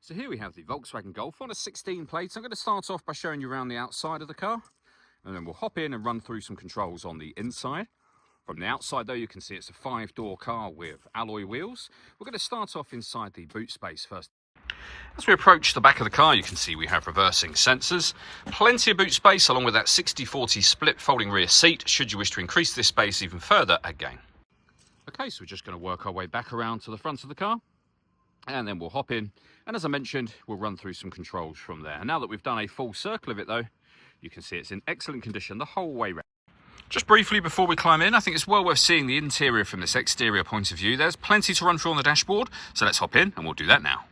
So here we have the Volkswagen Golf on a 16 plate. I'm going to start off by showing you around the outside of the car, and then we'll hop in and run through some controls on the inside. From the outside though, you can see it's a 5-door car with alloy wheels. We're going to start off inside the boot space first. As we approach the back of the car, you can see we have reversing sensors, plenty of boot space along with that 60-40 split folding rear seat should you wish to increase this space even further again. Okay, so we're just going to work our way back around to the front of the car, and then we'll hop in, and as I mentioned, we'll run through some controls from there. And now that we've done a full circle of it though, you can see it's in excellent condition the whole way round. Just briefly before we climb in, I think it's well worth seeing the interior from this exterior point of view. There's plenty to run through on the dashboard, so let's hop in and we'll do that now.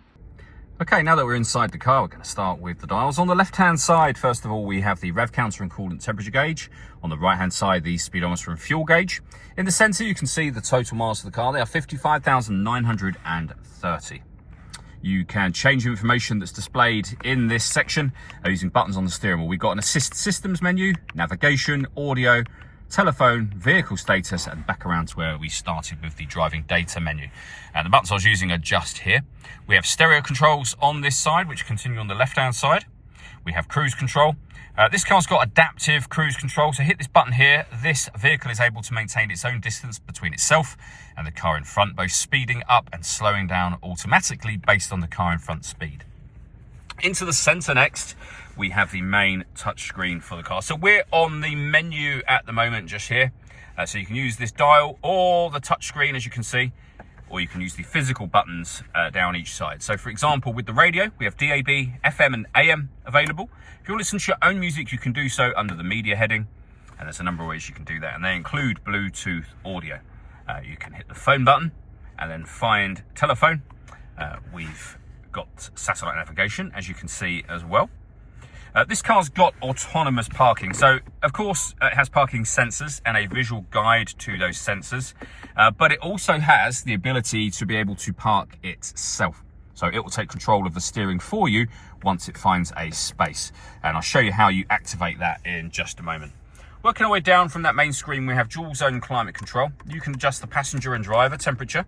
Okay, now that we're inside the car, we're going to start with the dials. On the left-hand side, first of all, we have the rev counter and coolant temperature gauge. On the right-hand side, the speedometer and fuel gauge. In the centre, you can see the total miles of the car. They are 55,930. You can change information that's displayed in this section using buttons on the steering wheel. We've got an assist systems menu, navigation, audio, telephone, vehicle status, and back around to where we started with the driving data menu. And the buttons I was using are just here. We have stereo controls on this side, which continue on the left-hand side. We have cruise control. This car's got adaptive cruise control, so hit this button here. This vehicle is able to maintain its own distance between itself and the car in front, both speeding up and slowing down automatically based on the car in front speed. Into the centre next, we have the main touchscreen for the car. So we're on the menu at the moment just here. So you can use this dial or the touchscreen, as you can see, or you can use the physical buttons down each side. So for example, with the radio, we have DAB, FM and AM available. If you want to listen to your own music, you can do so under the media heading. And there's a number of ways you can do that. And they include Bluetooth audio. You can hit the phone button and then find telephone. We've got satellite navigation, as you can see as well. This car's got autonomous parking, so of course it has parking sensors and a visual guide to those sensors, but it also has the ability to be able to park itself. So it will take control of the steering for you once it finds a space, and I'll show you how you activate that in just a moment. Working our way down from that main screen, we have dual zone climate control. You can adjust the passenger and driver temperature.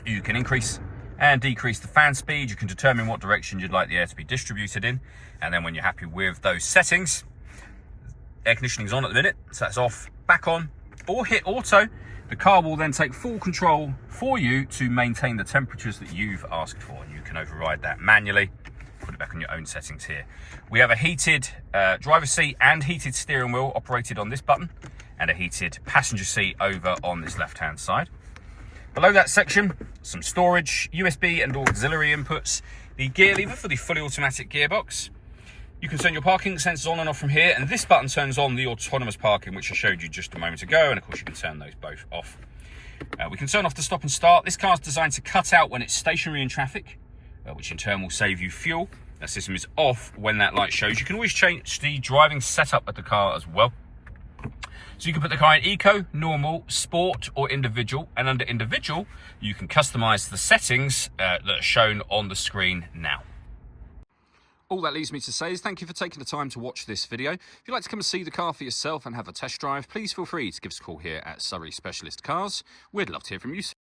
You can increase and decrease the fan speed. You can determine what direction you'd like the air to be distributed in. And then when you're happy with those settings, air conditioning's on at the minute, so that's off, back on, or hit auto. The car will then take full control for you to maintain the temperatures that you've asked for. And you can override that manually, put it back on your own settings here. We have a heated driver's seat and heated steering wheel operated on this button, and a heated passenger seat over on this left-hand side. Below that section, some storage, USB and auxiliary inputs, the gear lever for the fully automatic gearbox. You can turn your parking sensors on and off from here, and this button turns on the autonomous parking, which I showed you just a moment ago, and of course you can turn those both off. We can turn off the stop and start. This car is designed to cut out when it's stationary in traffic, which in turn will save you fuel. That system is off when that light shows. You can always change the driving setup of the car as well. So you can put the car in eco, normal, sport or individual, and under individual you can customize the settings that are shown on the screen now. All that leaves me to say is thank you for taking the time to watch this video. If you'd like to come and see the car for yourself and have a test drive, please feel free to give us a call here at Surrey Specialist Cars. We'd love to hear from you soon.